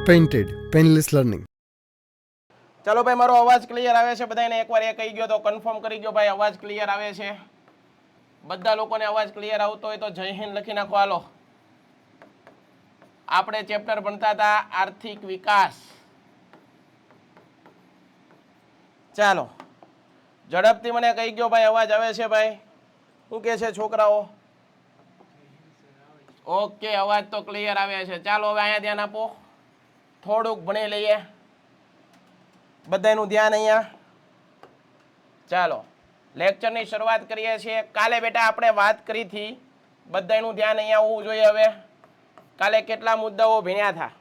Painted painless learning. ચાલો ભાઈ, મારો અવાજ ક્લિયર આવે છે બધાને? એકવાર એ કહી ગયો તો કન્ફર્મ કરી ગયો ભાઈ, અવાજ ક્લિયર આવે છે? બધા લોકોને અવાજ ક્લિયર આવતો હોય તો જય હિન્દ લખી નાખો. હાલો, આપણે ચેપ્ટર ભણતા હતા આર્થિક વિકાસ. ચાલો ઝડપથી મને કહી ગયો ભાઈ, અવાજ આવે છે ભાઈ? શું કે છે છોકરાઓ? ઓકે, અવાજ તો ક્લિયર આવે છે. ચાલો હવે અહીંયા ધ્યાન આપો, થોડુંક ભણી લઈએ બધાનું ધ્યાન અહીંયા. ચાલો લેક્ચરની શરૂઆત કરીએ છીએ. કાલે બેટા આપણે વાત કરી હતી, બધાનું ધ્યાન અહીંયા હોવું જોઈએ. હવે કાલે કેટલા મુદ્દાઓ ભણ્યા હતા,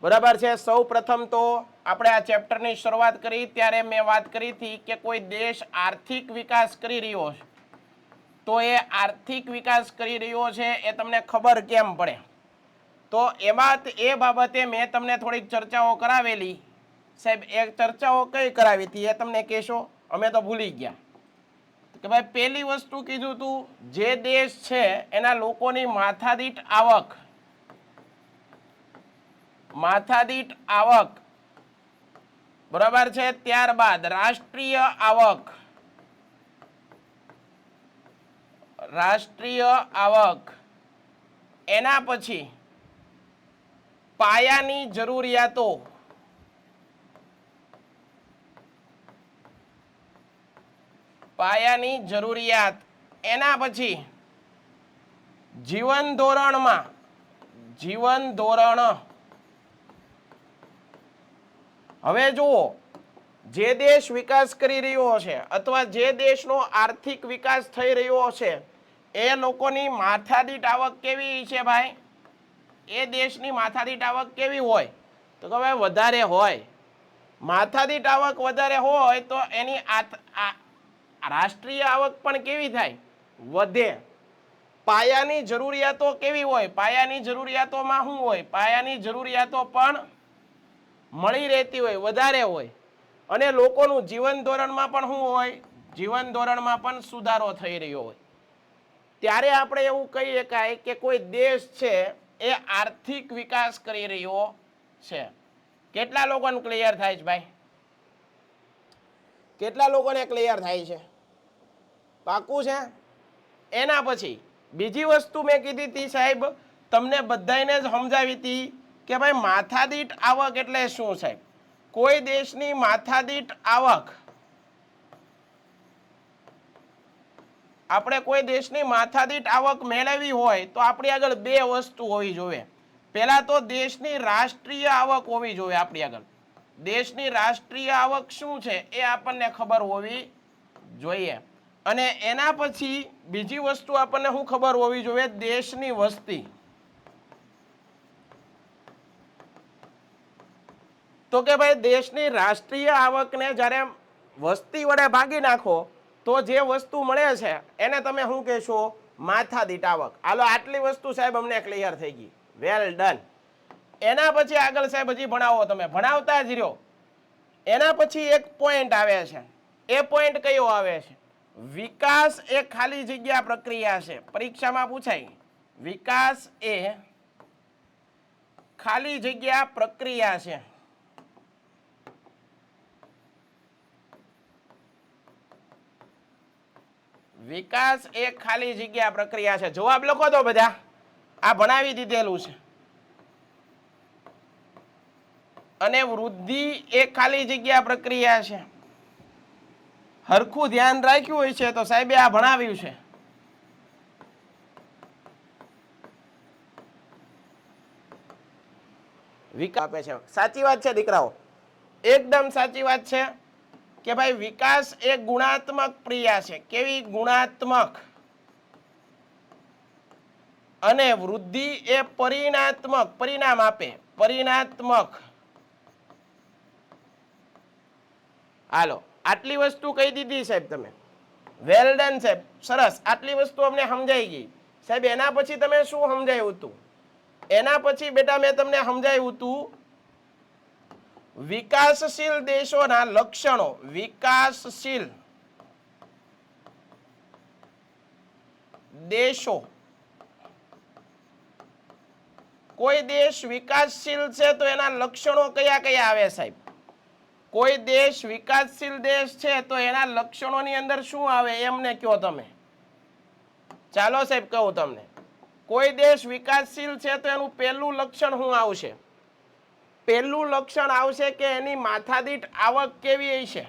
બરાબર છે? સૌ પ્રથમ તો આપણે આ ચેપ્ટરની શરૂઆત કરી ત્યારે મેં વાત કરી હતી કે કોઈ દેશ આર્થિક વિકાસ કરી રહ્યો છે તો એ આર્થિક વિકાસ કરી રહ્યો છે એ તમને ખબર કેમ પડે? તો એ બાબતે મેં તમને થોડીક ચર્ચાઓ કરાવેલી. સાહેબ એ ચર્ચાઓ કઈ કરાવી હતી એ તમને કહેશો? અમે તો ભૂલી ગયા કે ભાઈ પહેલી વસ્તુ કીધું તું, જે દેશ છે એના લોકોની માથાદીઠ આવક, બરાબર છે? ત્યારબાદ રાષ્ટ્રીય આવક, એના પછી પાયાની જરૂરિયાત, એના પછી જીવન ધોરણ. હવે જુઓ, જે દેશ વિકાસ કરી રહ્યો છે અથવા જે દેશનો આર્થિક વિકાસ થઈ રહ્યો છે એ લોકોની માથાદીઠ આવક કેવી છે ભાઈ? એ દેશની માથાદીઠ આવક કેવી હોય? તો કે ભાઈ વધારે હોય. માથાદીઠ આવક વધારે હોય તો એની રાષ્ટ્રીય આવક પણ કેવી થાય? વધે. પાયાની જરૂરિયાતો કેવી હોય? પાયાની જરૂરિયાતોમાં શું હોય? પાયાની જરૂરિયાતો પણ મળી રહેતી હોય, વધારે હોય. અને લોકોનું જીવન ધોરણમાં પણ શું હોય? જીવન ધોરણમાં પણ સુધારો થઈ રહ્યો હોય. ત્યારે આપણે એવું કહી શકાય કે કોઈ દેશ છે એ આર્થિક વિકાસ કરી રહ્યો છે. કેટલા લોકોને ક્લિયર થાય છે ભાઈ? કેટલા લોકોને ક્લિયર થાય છે? પાકું છે? એના પછી બીજી વસ્તુ મેં કીધી હતી સાહેબ, તમને બધાને જ સમજાવી હતી કે ભાઈ માથાદીઠ આવક એટલે શું સાહેબ? કોઈ દેશની માથાદીઠ આવક, આપણે કોઈ દેશની માથાદીઠ આવક મેળવવી હોય તો આપણી આગળ બે વસ્તુ હોવી જોઈએ. પહેલા તો દેશની રાષ્ટ્રીય આવક હોવી જોઈએ આપણી આગળ. દેશની રાષ્ટ્રીય આવક શું છે એ આપણને ખબર હોવી જોઈએ. અને એના પછી બીજી વસ્તુ આપણને શું ખબર હોવી જોઈએ? દેશની વસ્તી. તો કે ભાઈ દેશની રાષ્ટ્રીય આવકને જ્યારે વસ્તી વડે ભાગી નાખો તો જે વસ્તુ મળે છે એને તમે શું કહેશો? માથાદીઠ આવક. હાલો, આટલી વસ્તુ સાહેબ અમને ક્લિયર થઈ ગઈ, વેલ ડન. એના પછી આગળ સાહેબ હજી ભણાવો, તમે ભણાવતા જ રહ્યો. એના પછી એક પોઈન્ટ આવે છે. એ પોઈન્ટ કયો આવે છે? વિકાસ એ ખાલી જગ્યા પ્રક્રિયા છે. પરીક્ષામાં પૂછાય, વિકાસ એ ખાલી જગ્યા પ્રક્રિયા છે. વિકાસ એ ખાલી જગ્યા પ્રક્રિયા છે. જવાબ લખો તો બધા, આ ભણાવી દીધેલું છે. અને વૃદ્ધિ એ ખાલી જગ્યા પ્રક્રિયા છે. હરખું ધ્યાન રાખ્યું હોય છે તો સાહેબે આ ભણાવ્યું છે. વિકાસ આપે છે. સાચી વાત છે દીકરાઓ, એકદમ સાચી વાત છે કે ભાઈ વિકાસ એ ગુણાત્મક ક્રિયા છે. કેવી? ગુણાત્મક. અને વૃદ્ધિ એ પરિણાત્મક, પરિણામ આપે, પરિણાત્મક. હાલો, આટલી વસ્તુ કહી દીધી સાહેબ તમે, વેલ ડન સાહેબ, સરસ. આટલી વસ્તુ અમને સમજાઈ ગઈ સાહેબ. એના પછી તમે શું સમજાયું હતું? એના પછી બેટા મેં તમને સમજાવ્યું હતું વિકાસશીલ દેશોના લક્ષણો. વિકાસશીલ દેશો કોઈ દેશ વિકાસશીલ છે તો એના લક્ષણો કયા કયા આવે સાહેબ? કોઈ દેશ વિકાસશીલ દેશ છે તો એના લક્ષણોની અંદર શું આવે એમને કહો તમે. ચાલો સાહેબ કહું તમને. કોઈ દેશ વિકાસશીલ છે તો એનું પહેલું લક્ષણ શું આવશે? પહેલું લક્ષણ આવશે કે એની માથાદીઠ આવક કેવી હશે?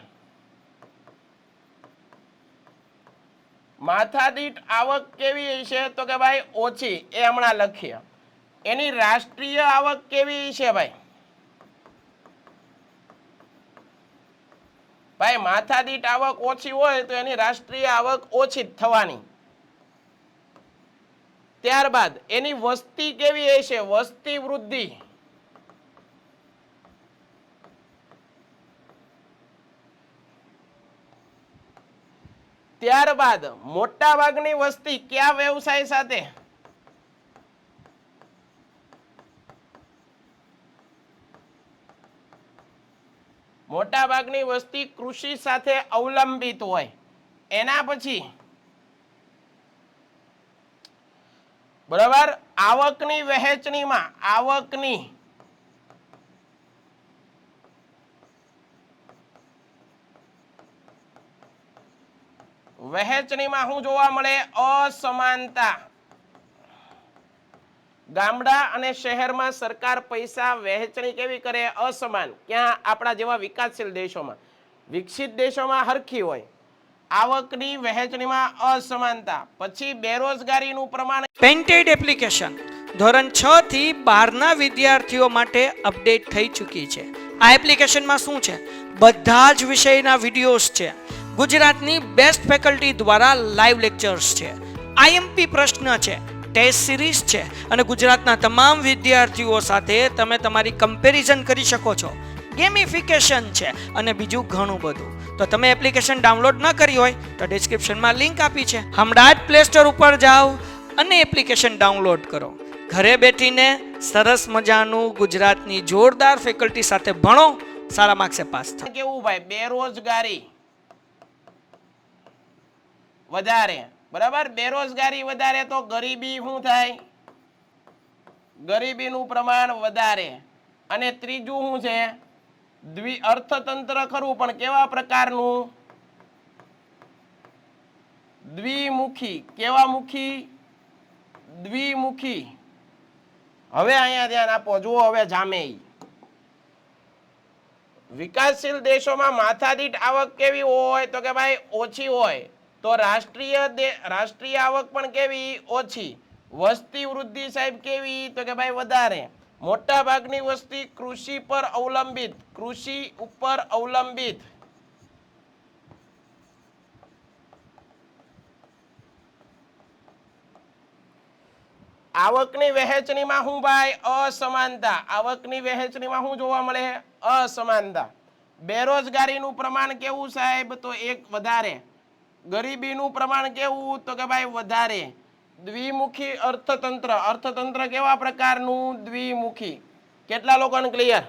માથાદીઠ આવક કેવી હશે? તો કે ભાઈ ઓછી, એ હમણાં લખીએ. એની રાષ્ટ્રીય આવક કેવી છે ભાઈ? ભાઈ માથાદીઠ આવક ઓછી હોય તો એની રાષ્ટ્રીય આવક ઓછી જ થવાની. ત્યારબાદ એની વસ્તી કેવી હશે? વસ્તી વૃદ્ધિ. ત્યારબાદ મોટા ભાગની વસ્તી કયા વ્યવસાય સાથે? મોટા ભાગની વસ્તી કૃષિ સાથે અવલંબિત હોય. એના પછી બરાબર આવકની વહેંચણીમાં શું જોવા મળે? અસમાનતા. ગામડા અને શહેરમાં સરકાર પૈસા વહેંચણી કેવી કરે? અસમાન. ક્યાં? આપણા જેવા વિકાસશીલ દેશોમાં. વિકસિત દેશોમાં હરખી હોય. આવકની વહેંચણીમાં અસમાનતા. પછી બેરોજગારીનું પ્રમાણ. પેન્ટેડ એપ્લિકેશન ધોરણ 6 થી 12ના વિદ્યાર્થીઓ માટે અપડેટ થઈ ચૂકી છે. આ એપ્લિકેશનમાં શું છે? બધા જ વિષયના વિડીયોઝ છે. ગુજરાતની બેસ્ટ ફેકલ્ટી દ્વારા લાઈવ લેક્ચર્સ છે. આઈએમપી પ્રશ્ન છે, ટેસ્ટ સિરીઝ છે અને ગુજરાતના તમામ વિદ્યાર્થીઓ સાથે તમે તમારી કમ્પેરિઝન કરી શકો છો. ગેમિફિકેશન છે અને બીજું ઘણું બધું. તો તમે એપ્લિકેશન ડાઉનલોડ ન કરી હોય તો ડિસ્ક્રિપ્શનમાં લિંક આપી છે. હમણાં જ પ્લે સ્ટોર ઉપર જાઓ અને એપ્લિકેશન ડાઉનલોડ કરો. ઘરે બેઠીને સરસ મજાનું ગુજરાતની જોરદાર ફેકલ્ટી સાથે ભણો, સારા માર્ક્સે પાસ થાઓ. કેવું ભાઈ? બેરોજગારી વધારે. બરાબર, બેરોજગારી વધારે તો ગરીબી શું થાય? ગરીબીનું પ્રમાણ વધારે. અને ત્રીજું શું છે? અર્થતંત્ર ખરું, પણ કેવા પ્રકારનું? દ્વિમુખી. કેવા મુખી? દ્વિમુખી. હવે અહીંયા ધ્યાન આપો, જુઓ હવે જામે. વિકાસશીલ દેશોમાં માથાદીઠ આવક કેવી હોય? તો કે ભાઈ ઓછી હોય. તો રાષ્ટ્રીય આવક પણ કેવી? ઓછી. વસ્તી વૃદ્ધિ સાહેબ કેવી? તો કે ભાઈ વધારે. મોટા ભાગની વસ્તી કૃષિ પર અવલંબિત. કૃષિ ઉપર અવલંબિત. આવકની વહેંચણીમાં શું ભાઈ? અસમાનતા. આવકની વહેંચણીમાં શું જોવા મળે? અસમાનતા. બેરોજગારીનું પ્રમાણ કેવું સાહેબ? તો એક વધારે. ગરીબીનું પ્રમાણ કેવું? તો કે ભાઈ વધારે. દ્વિમુખી અર્થતંત્ર. અર્થતંત્ર કેવા પ્રકારનું? દ્વિમુખી. કેટલા લોકોને ક્લિયર?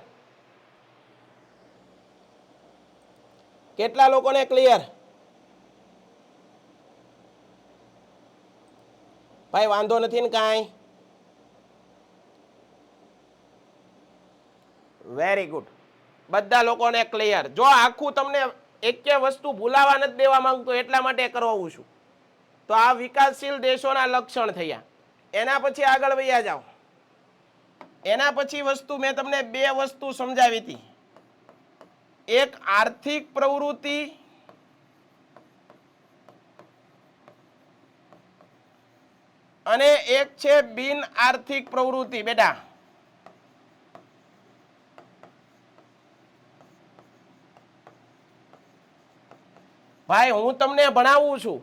કેટલા લોકોને ક્લિયર? ભાઈ વાંધો નથી ને કાંઈ? Very good. બધા લોકોને ક્લિયર. જો આખું તમને એકે વસ્તુ ભૂલાવા નથી દેવા માંગતો એટલા માટે કરાવું છું. તો આ વિકાસશીલ દેશોના લક્ષણ થયા. એના પછી આગળ વયા જાઓ. એના પછી વસ્તુ મેં તમને બે વસ્તુ સમજાવી હતી. એક આર્થિક પ્રવૃત્તિ અને એક છે બિન આર્થિક પ્રવૃત્તિ. બેટા ભાઈ હું તમને ભણાવું છું,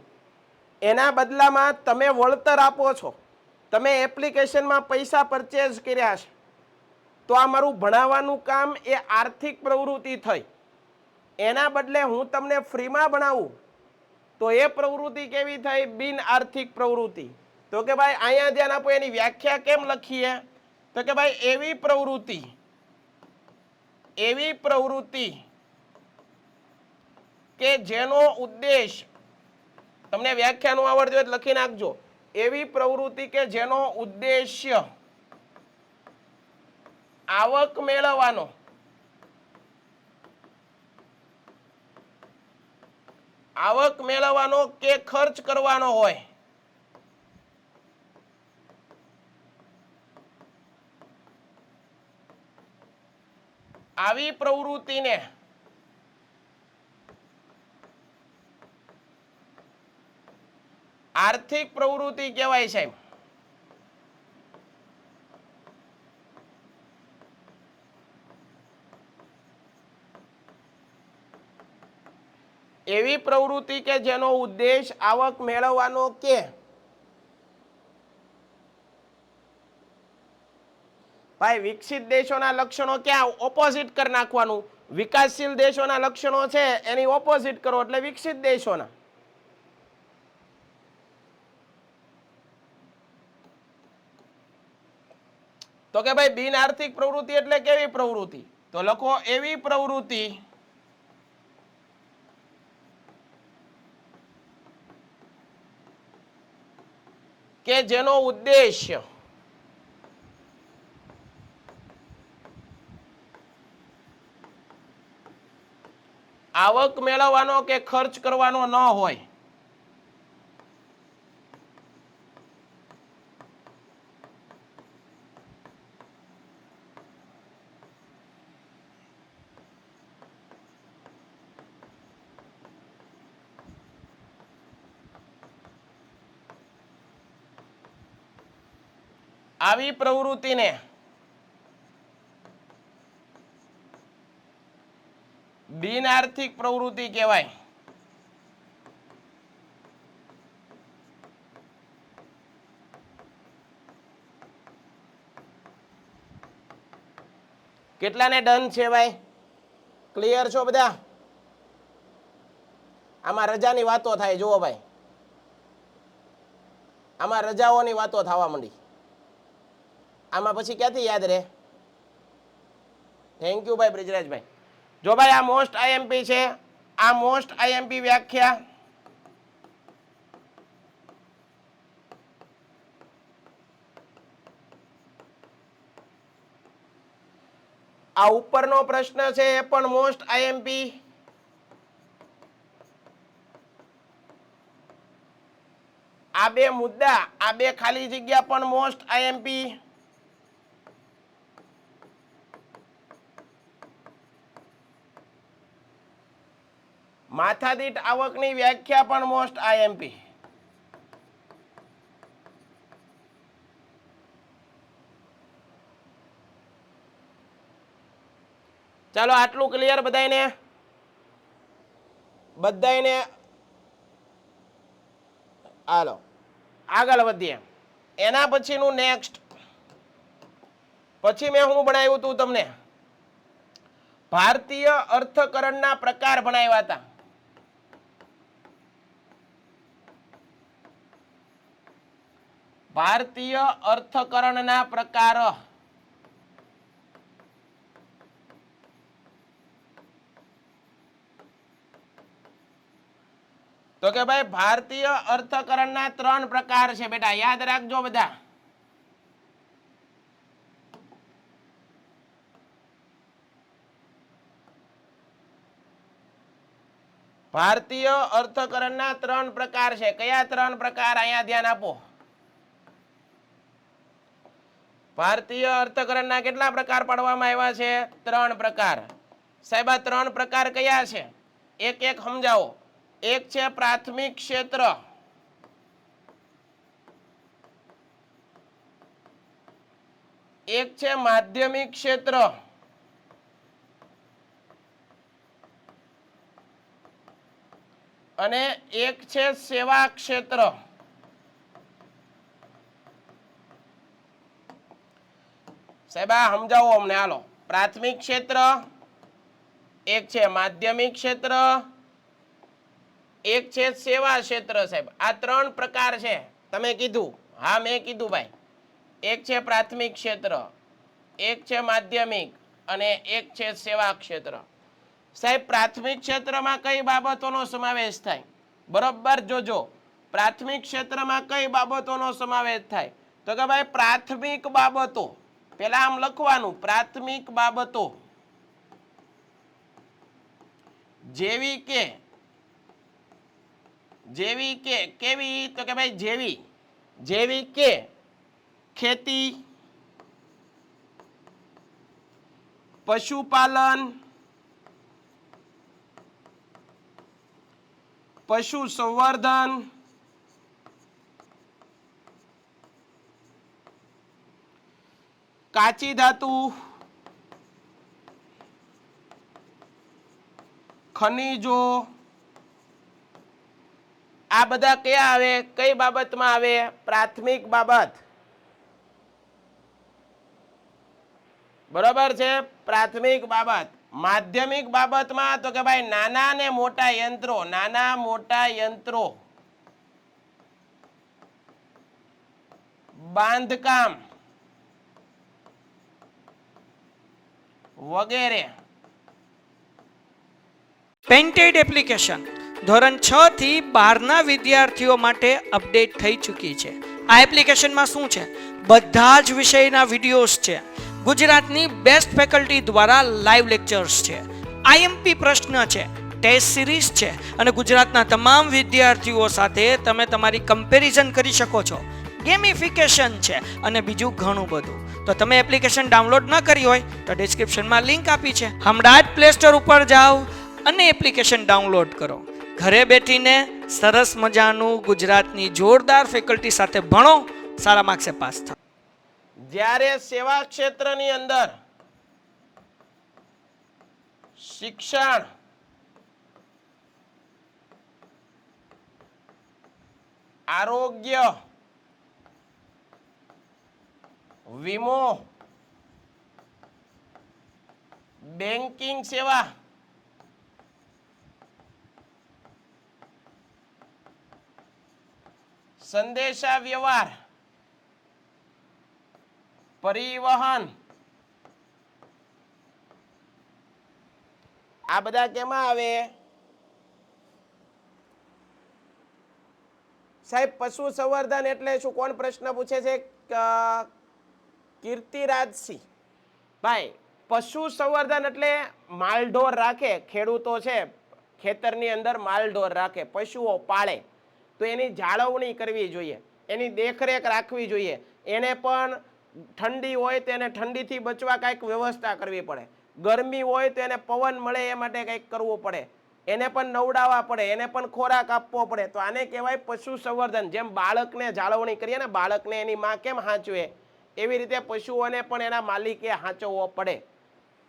એના બદલામાં તમે વળતર આપો છો. તમે એપ્લિકેશનમાં પૈસા પરચેઝ કર્યા છે, તો આ મારું ભણાવવાનું કામ એ આર્થિક પ્રવૃત્તિ થઈ. એના બદલે હું તમને ફ્રીમાં ભણાવું તો એ પ્રવૃત્તિ કેવી થઈ? બિન આર્થિક પ્રવૃત્તિ. તો કે ભાઈ અહીંયા ધ્યાન આપો, એની વ્યાખ્યા કેમ લખીએ? તો કે ભાઈ એવી પ્રવૃત્તિ કે જેનો ઉદ્દેશ, તમને વ્યાખ્યા ન આવડતી હોય લખી નાખજો. એવી પ્રવૃત્તિ કે જેનો ઉદ્દેશ્ય આવક મેળવવાનો કે ખર્ચ કરવાનો હોય, આવી પ્રવૃત્તિને આર્થિક પ્રવૃત્તિ કહેવાય સાહેબ. એવી પ્રવૃત્તિ કે જેનો ઉદ્દેશ આવક મેળવવાનો કે ભાઈ વિકસિત દેશોના લક્ષણો ક્યાં ઓપોઝિટ કરી નાખવાનું. વિકાસશીલ દેશોના લક્ષણો છે એની ઓપોઝિટ કરો એટલે વિકસિત દેશોના. તો કે ભાઈ બિન આર્થિક પ્રવૃત્તિ એટલે કેવી પ્રવૃત્તિ? તો લખો એવી પ્રવૃત્તિ કે જેનો ઉદ્દેશ્ય આવક મેળવવાનો કે ખર્ચ કરવાનો ન હોય. આવી પ્રવૃત્તિને બિન આર્થિક પ્રવૃત્તિ કહેવાય. કેટલાને ડન છે ભાઈ? ક્લિયર છો બધા? આમાં રજાની વાતો થાય જુઓ ભાઈ, આમાં રજાઓની વાતો થવા માંડી. આમાં પછી ક્યાંથી યાદ રહે? થેન્ક યુ ભાઈ બ્રિજરાજભાઈ. જો ભાઈ આ મોસ્ટ આઈએમપી છે, આ મોસ્ટ આઈએમપી વ્યાખ્યા આ ઉપરનો પ્રશ્ન છે એ પણ મોસ્ટ આઈએમપી. આ બે મુદ્દા, આ બે ખાલી જગ્યા પણ મોસ્ટ આઈએમપી. માથાદીઠ આવકની વ્યાખ્યા પણ મોસ્ટ આઈએમપી. ચાલો આટલું ક્લિયર બધાયને? બધાયને હાલો આગળ વધીએ. એના પછીનું નેક્સ્ટ, પછી મેં શું ભણાવ્યું હતું તમને? ભારતીય અર્થકરણના પ્રકાર ભણાવ્યા હતા. ભારતીય અર્થકરણના પ્રકાર. તો કે ભાઈ ભારતીય અર્થકરણના 3 પ્રકાર છે બેટા, યાદ રાખજો બધા. ભારતીય અર્થકરણના 3 પ્રકાર છે. કયા 3 પ્રકાર? અહીંયા ધ્યાન આપો. ભારતીય અર્થકરણના કેટલા પ્રકાર પાડવામાં આવ્યા છે? 3 પ્રકાર. સાહેબ આ 3 પ્રકાર કયા છે? એક એક સમજાવો. એક છે પ્રાથમિક ક્ષેત્ર, એક છે માધ્યમિક ક્ષેત્ર, અને એક છે સેવા ક્ષેત્ર. સાહેબ આ સમજાવો અમને હાલો. પ્રાથમિક ક્ષેત્ર, એક છે માધ્યમિક ક્ષેત્ર, એક છે સેવા ક્ષેત્ર. સાહેબ આ 3 પ્રકાર છે. તમે કીધું? હા મેં કીધું ભાઈ. એક છે પ્રાથમિક ક્ષેત્ર, એક છે માધ્યમિક અને એક છે સેવા ક્ષેત્ર. સાહેબ પ્રાથમિક ક્ષેત્રમાં કઈ બાબતોનો સમાવેશ થાય? બરોબર જોજો. પ્રાથમિક ક્ષેત્રમાં કઈ બાબતોનો સમાવેશ થાય? તો કે ભાઈ પ્રાથમિક બાબતો. પેલા આમ લખવાનું પ્રાથમિક બાબતો જેવી કે કેવી તો કે ભાઈ જેવી કે ખેતી, પશુપાલન, પશુ સંવર્ધન, કાચી ધાતુ, ખનિજો, આ બધા કયા આવે? કઈ બાબતમાં આવે? પ્રાથમિક બાબત. બરોબર છે, પ્રાથમિક બાબત. માધ્યમિક બાબતમાં તો કે ભાઈ નાના ને મોટા યંત્રો, નાના મોટા યંત્રો, બાંધકામ વગેરે. પેન્ટેડ એપ્લિકેશન ધોરણ 6 થી 12ના વિદ્યાર્થીઓ માટે અપડેટ થઈ ચૂકી છે. આ એપ્લિકેશનમાં શું છે? બધા જ વિષયના વિડીયોઝ છે. ગુજરાતની બેસ્ટ ફેકલ્ટી દ્વારા લાઈવ લેક્ચર્સ છે, આઈએમપી પ્રશ્ન છે, ટેસ્ટ સિરીઝ છે અને ગુજરાતના તમામ વિદ્યાર્થીઓ સાથે તમે તમારી કમ્પેરિઝન કરી શકો છો. ગેમિફિકેશન છે અને બીજું ઘણું બધું. તો તમે એપ્લિકેશન ડાઉનલોડ ન કરી હોય તો ડિસ્ક્રિપ્શનમાં લિંક આપી છે. હમણાં જ પ્લે સ્ટોર ઉપર જાઓ અને એપ્લિકેશન ડાઉનલોડ કરો. ઘરે બેઠીને સરસ મજાનું ગુજરાતની જોરદાર ફેકલ્ટી સાથે ભણો, સારા માર્ક્સે પાસ થાઓ. જ્યારે સેવા ક્ષેત્રની અંદર શિક્ષણ, આરોગ્ય, વીમો, બેન્કિંગ સેવા, સંદેશા વ્યવહાર, પરિવહન, આ બધા કેમાં આવે? સાહેબ પશુ સંવર્ધન એટલે શું? કોણ પ્રશ્ન પૂછે છે? કીર્તિરાજસિંહ ભાઈ, પશુ સંવર્ધન એટલે માલઢોર રાખે, ખેડૂતો છે ખેતરની અંદર માલઢોર રાખે, પશુઓ પાળે, તો એની જાળવણી કરવી જોઈએ, એની દેખરેખ રાખવી જોઈએ. એને પણ ઠંડી હોય તો એને ઠંડીથી બચવા કંઈક વ્યવસ્થા કરવી પડે, ગરમી હોય તો એને પવન મળે એ માટે કંઈક કરવું પડે, એને પણ નવડાવવા પડે, એને પણ ખોરાક આપવો પડે. તો આને કહેવાય પશુ સંવર્ધન. જેમ બાળકને જાળવણી કરીએ ને, બાળકને એની માં કેમ હાંચવે, એવી રીતે પશુઓને પણ એના માલિકે હાંચવવો પડે.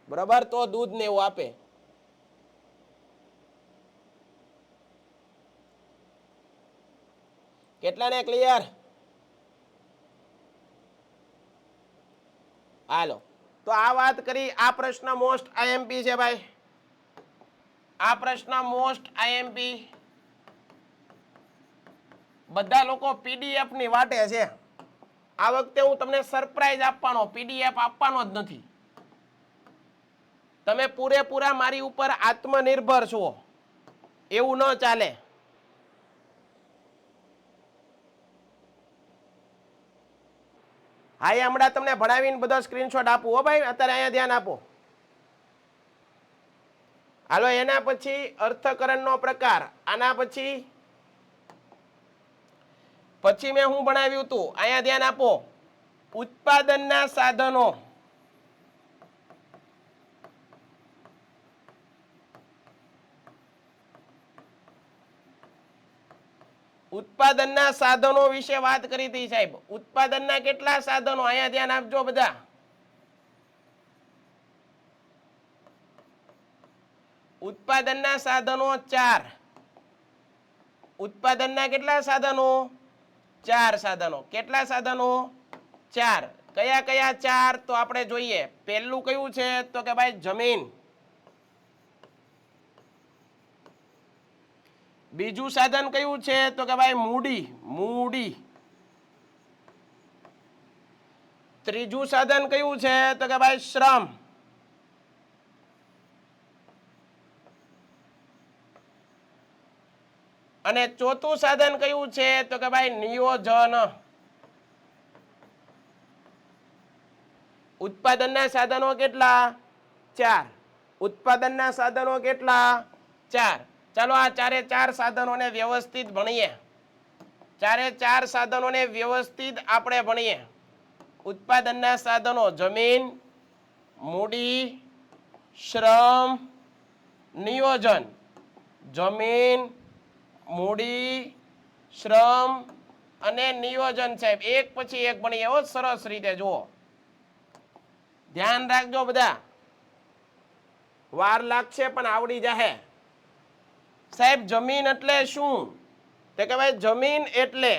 બરાબર? તો દૂધ ને એવું આપે. કેટલાને ક્લિયર? હાલો, તો આ વાત કરી. આ પ્રશ્ન મોસ્ટ આઈએમપી છે ભાઈ, આ પ્રશ્ન મોસ્ટ આઈએમપી. બધા લોકો પીડીએફ ની વાટે છે. આ વખતે હું તમને સરપ્રાઈઝ આપવાનો, પીડીએફ આપવાનો જ નથી. તમે પૂરેપૂરા મારી ઉપર આત્મનિર્ભર છો, એવું ન ચાલે. હા, એ હમણાં તમને ભણાવીને બધો સ્ક્રીનશોટ આપું હો ભાઈ. અત્યારે અહીંયા ધ્યાન આપો. હાલો, એના પછી અર્થકરણનો પ્રકાર. આના પછી મેં હું ભણાવ્યું હતું, અહીંયા ધ્યાન આપો. ઉત્પાદનના સાધનો, ઉત્પાદનના સાધનો વિશે વાત કરી હતી સાહેબ. ઉત્પાદનના કેટલા સાધનો? અહીંયા ધ્યાન આપજો બધા. ઉત્પાદનના સાધનો 4. ઉત્પાદનના કેટલા સાધનો? 4 સાધનો. કેટલા સાધનો? 4. કયા કયા 4? તો આપણે જોઈએ. પહેલું કયું છે? તો કે ભાઈ જમીન. બીજું સાધન કયું છે? તો કે ભાઈ મૂડી. ત્રીજું સાધન કયું છે? તો કે ભાઈ શ્રમ. અને ચોથું સાધન કયું છે? તો કે ભાઈ નિયોજન. ઉત્પાદનના સાધનો કેટલા? 4. ઉત્પાદનના સાધનો કેટલા? 4. ચાલો આ ચારે ચાર સાધનોને વ્યવસ્થિત ભણીએ. ચારે ચાર સાધનોને વ્યવસ્થિત આપણે ભણીએ. ઉત્પાદનના સાધનો જમીન, મૂડી, શ્રમ, નિયોજન. જમીન, મૂડી, શ્રમ અને નિયોજન. સાહેબ એક પછી એક ભણીએ હો, સરસ રીતે. જુઓ, ધ્યાન રાખજો બધા, વાર લાગશે પણ આવડી જાહે. સાહેબ જમીન એટલે શું? તો કે ભાઈ જમીન એટલે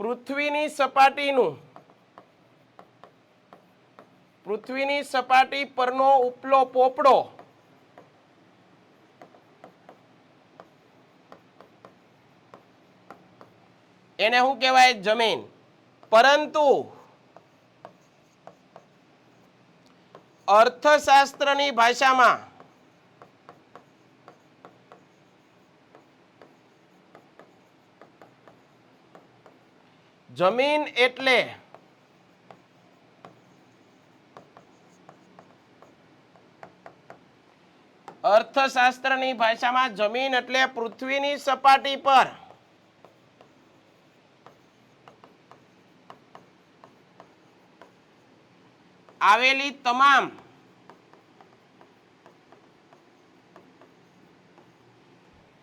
પૃથ્વીની સપાટી પરનો ઉપલો પોપડો. એને શું કહેવાય? જમીન. પરંતુ અર્થશાસ્ત્રની ભાષામાં જમીન એટલે જમીન એટલે પૃથ્વીની સપાટી પર આવેલી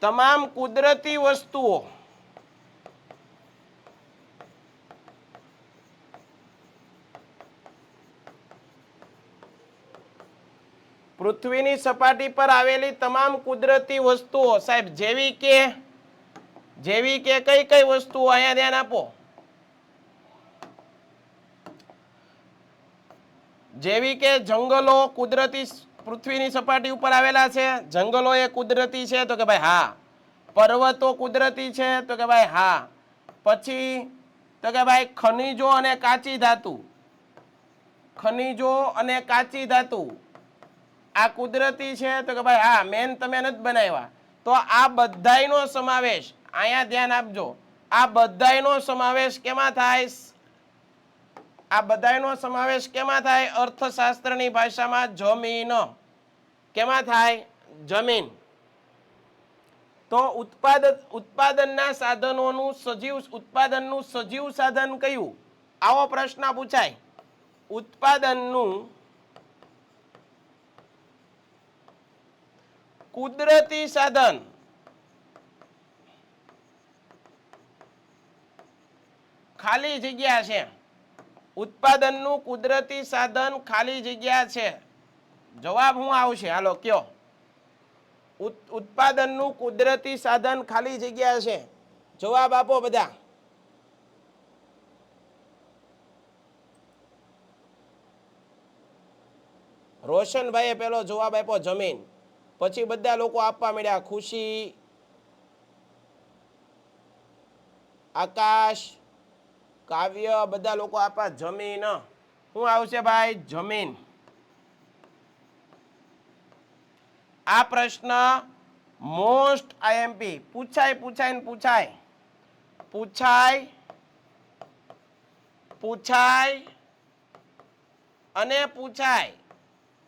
તમામ કુદરતી વસ્તુઓ. પૃથ્વીની સપાટી પર આવેલી તમામ કુદરતી વસ્તુઓ. સાહેબ જેવી કે કઈ કઈ વસ્તુઓ? અહીંયા ધ્યાન આપો. જેવી કે જંગલો કુદરતી પૃથ્વીની સપાટી ઉપર આવેલા છે. જંગલો એ કુદરતી છે? તો કે ભાઈ હા. પર્વતો કુદરતી છે? તો કે ભાઈ હા. પછી તો કે ભાઈ ખનિજો અને કાચી ધાતુ આ કુદરતી છે? તો કે ભાઈ હા. મેન તમે નથી બનાવ્યા. તો આ બધાયનો સમાવેશ, અહીંયા ધ્યાન આપજો, આ બધાયનો સમાવેશ કેમાં થાય? અર્થશાસ્ત્રની ભાષામાં જમીન. કેમાં થાય? જમીન. તો ઉત્પાદનના સાધનોનું ઉત્પાદનનું સજીવ સાધન કયું? આવો પ્રશ્ન પૂછાય. ઉત્પાદનનું કુદરતી સાધન ખાલી જગ્યા છે. ઉત્પાદનનું કુદરતી સાધન ખાલી જગ્યા છે. જવાબ શું આવશે? હાલો કયો. ઉત્પાદનનું કુદરતી સાધન ખાલી જગ્યા છે. જવાબ આપો બધા. રોશનભાઈએ પેલો જવાબ આપ્યો જમીન. પછી બધા લોકો આપવા મળ્યા. ખુશી, આકાશ, કાવ્ય, બધા લોકો આપા જમીન. શું આવશે ભાઈ? જમીન. આ પ્રશ્ન મોસ્ટ આઈએમપી પૂછાય અને પૂછાય.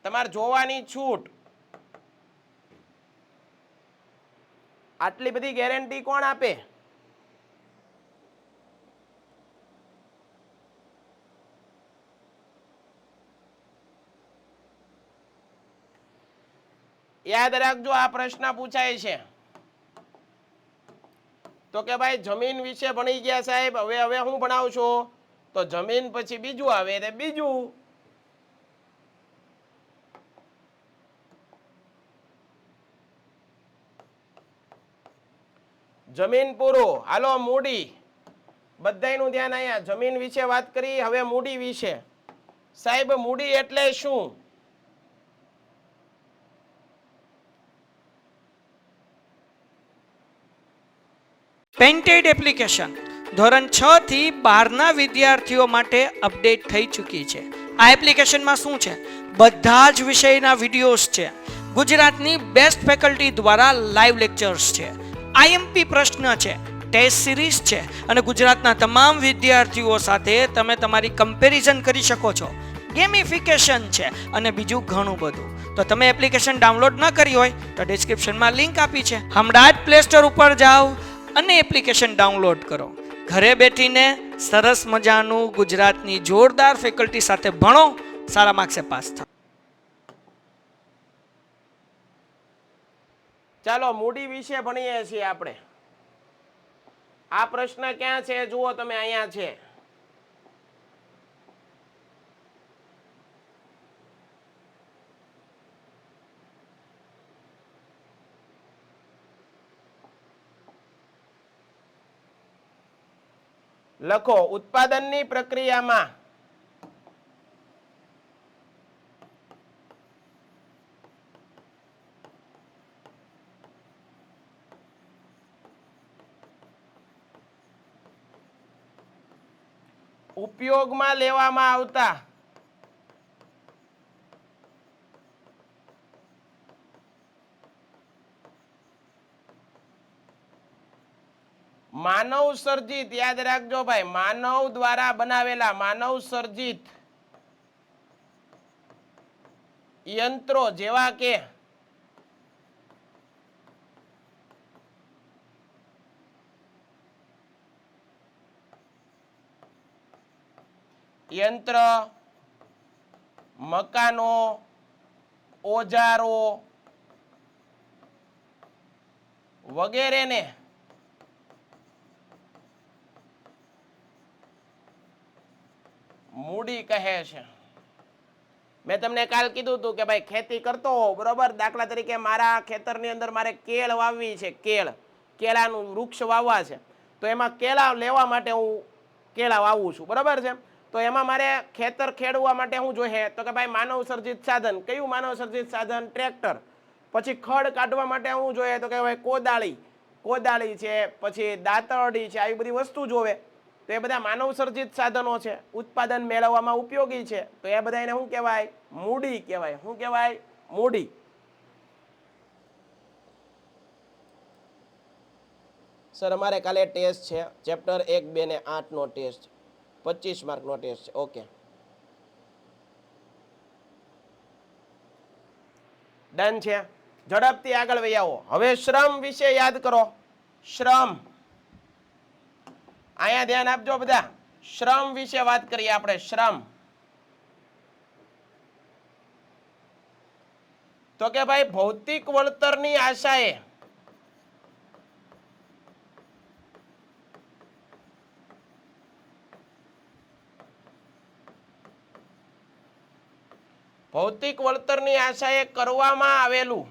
તમારે જોવાની છૂટ. આટલી બધી ગેરંટી કોણ આપે? યાદ રાખજો, આ પ્રશ્ન પૂછાય છે. તો કે ભાઈ જમીન વિશે ભણી ગયા સાહેબ, હવે શું ભણાવશો? તો જમીન પછી બીજું આવે તે બીજું. જમીન પૂરું. હાલો મૂડી. બધાયનું ધ્યાન અહીંયા. જમીન વિશે વાત કરી, હવે મૂડી વિશે. સાહેબ મૂડી એટલે શું? પેન્ટેડ એપ્લિકેશન ધોરણ 6 થી 12ના વિદ્યાર્થીઓ માટે અપડેટ થઈ ચૂકી છે. આ એપ્લિકેશનમાં શું છે? બધા જ વિષયના વિડીયોઝ છે. ગુજરાતની બેસ્ટ ફેકલ્ટી દ્વારા લાઈવ લેક્ચર્સ છે. આઈએમપી પ્રશ્ન છે, ટેસ્ટ સિરીઝ છે અને ગુજરાતના તમામ વિદ્યાર્થીઓ સાથે તમે તમારી કમ્પેરિઝન કરી શકો છો. ગેમિફિકેશન છે અને બીજું ઘણું બધું. તો તમે એપ્લિકેશન ડાઉનલોડ ન કરી હોય તો ડિસ્ક્રિપ્શનમાં લિંક આપી છે, હમણાં જ પ્લે સ્ટોર ઉપર જાઓ અને એપ્લિકેશન ડાઉનલોડ કરો. ઘરે બેઠીને સરસ મજાનું ગુજરાતની જોરદાર ફેકલ્ટી સાથે ભણો, સારા માર્ક્સે પાસ થાઓ. ચાલો મૂડી વિશે ભણીએ છીએ આપણે. આ પ્રશ્ન ક્યાં છે જુઓ તમે, અહીંયા છે. લખો ઉત્પાદનની પ્રક્રિયામાં ઉપયોગમાં લેવામાં આવતા માનવ સર્જિત, યાદ રાખજો ભાઈ, માનવ દ્વારા બનાવેલા માનવ સર્જિત યંત્રો જેવા કે યંત્ર, મકાનો, ઓજારો વગેરેને મૂડી કહે છે. મેં તમને કાલ કીધું હતું કે ભાઈ ખેતી કરતો હોવ, બરોબર, દાખલા તરીકે મારા ખેતરની અંદર મારે કેળ વાવવી છે, કેળાનું વૃક્ષ વાવવા છે, તો એમાં કેળા લેવા માટે હું કેળા વાવું છું, બરોબર છે. તો એમાં મારે ખેતર ખેડવા માટે શું જોઈએ? તો કે ભાઈ માનવ સર્જિત સાધન. કયું માનવ સર્જિત સાધન? ટ્રેક્ટર. પછી ખડ કાઢવા માટે શું જોઈએ? તો કે ભાઈ કોદાળી છે, પછી દાંતરડી છે, આવી બધી વસ્તુ જોવે. તો એ બધા માનવ સર્જિત સાધનો છે, ઉત્પાદન મેળવવામાં ઉપયોગી છે. તો એ બધા એને શું કહેવાય? મૂડી કહેવાય. શું કહેવાય? મૂડી. સર અમારે કાલે ટેસ્ટ છે, ચેપ્ટર 1, 2 ને 8 નો ટેસ્ટ, 25 માર્કનો ટેસ્ટ છે. ઓકે, ડન છે. ઝડપથી આગળ વહી આવો. હવે શ્રમ વિશે યાદ કરો. શ્રમ, અહીંયા ધ્યાન આપજો બધા. શ્રમ વિશે વાત કરીએ આપણે. શ્રમ તો કે ભાઈ ભૌતિક વળતરની આશાએ કરવામાં આવેલું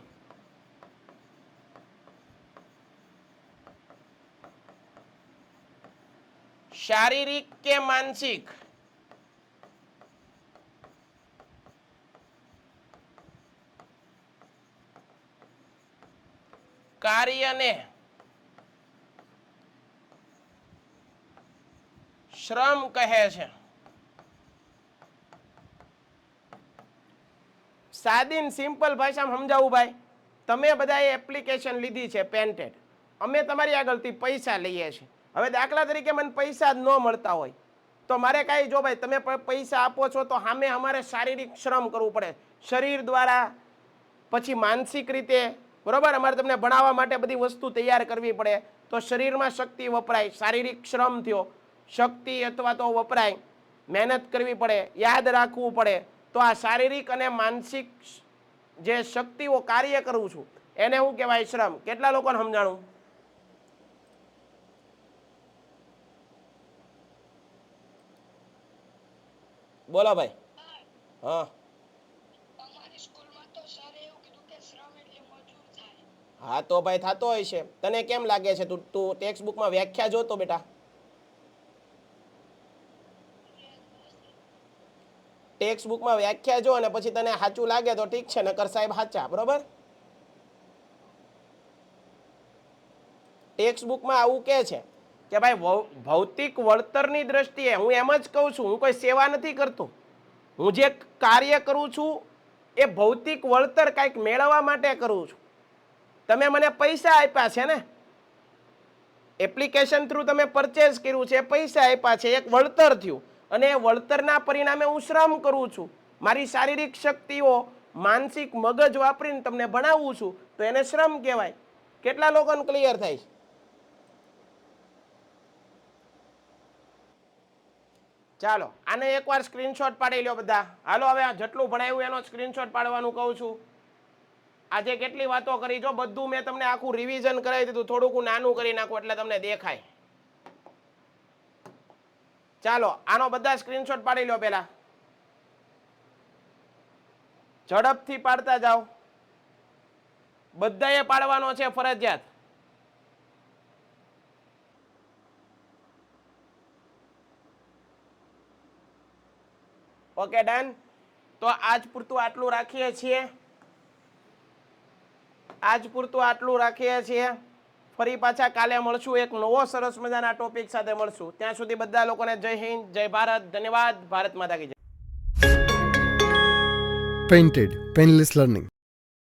શારીરિક કે માનસિક કાર્યને શ્રમ કહે છે. સાદી સિમ્પલ ભાષામાં સમજાવું ભાઈ, તમે બધાએ એપ્લિકેશન લીધી છે પેન્ટેડ, અમે તમારી આગળથી પૈસા લઈએ છીએ. હવે દાખલા તરીકે મને પૈસા જ ન મળતા હોય તો મારે કાંઈ, જો ભાઈ તમે પૈસા આપો છો તો સામે અમારે શારીરિક શ્રમ કરવું પડે, શરીર દ્વારા, પછી માનસિક રીતે, બરોબર. અમારે તમને ભણાવવા માટે બધી વસ્તુ તૈયાર કરવી પડે, તો શરીરમાં શક્તિ વપરાય, શારીરિક શ્રમ થયો, શક્તિ અથવા તો વપરાય, મહેનત કરવી પડે, યાદ રાખવું પડે. તો આ શારીરિક અને માનસિક જે શક્તિઓ કાર્ય કરું છું એને શું કહેવાય? શ્રમ. કેટલા લોકોને સમજાણું? બોલો ભાઈ. હા હા, તો ભાઈ થતો હોય છે. તને કેમ લાગે છે? તું ટેક્સ્ટ બુકમાં વ્યાખ્યા જોતો બેટા. ટેક્સ્ટ બુકમાં વ્યાખ્યા જો અને પછી તને સાચું લાગે તો ઠીક છે, નકર સાહેબ સાચા, બરોબર. ટેક્સ્ટ બુકમાં આવું કહે છે કે ભાઈ ભૌતિક વળતરની દ્રષ્ટિએ, હું એમ જ કહું છું, હું કોઈ સેવા નથી કરતો, હું જે કાર્ય કરું છું એ ભૌતિક વળતર કંઈક મેળવવા માટે કરું છું. તમે મને પૈસા આપ્યા છે ને, એપ્લિકેશન થ્રુ તમે પરચેસ કર્યું છે, પૈસા આપ્યા છે, એક વળતર થયું અને એ વળતરના પરિણામે હું શ્રમ કરું છું, મારી શારીરિક શક્તિઓ, માનસિક મગજ વાપરીને તમને ભણાવું છું, તો એને શ્રમ કહેવાય. કેટલા લોકોને ક્લિયર થાય છે? ચાલો આને એકવાર સ્ક્રીનશોટ પાડી લો બધા. હાલો હવે આ જેટલું ભણાવ્યું એનો સ્ક્રીનશોટ પાડવાનું કહું છું. આજે કેટલી વાતો કરી, જો બધું મેં તમને આખું રિવિઝન કરાવી દીધું, થોડુંક હું નાનું કરી નાખું એટલે તમને દેખાય. ચાલો આનો બધા સ્ક્રીનશોટ પાડી લો. પેલા ઝડપથી પાડતા જાઓ, બધાએ પાડવાનો છે ફરજિયાત. Okay done. તો આજ પૂરતું આટલું રાખીએ છીએ. ફરી પાછા કાલે મળશું, એક નવો સરસ મજાના ટોપિક સાથે મળશું. ત્યાં સુધી બધા લોકોને જય હિન્દ, જય ભારત, ધન્યવાદ. ભારત માતા કી જય. Painted Painless Learning.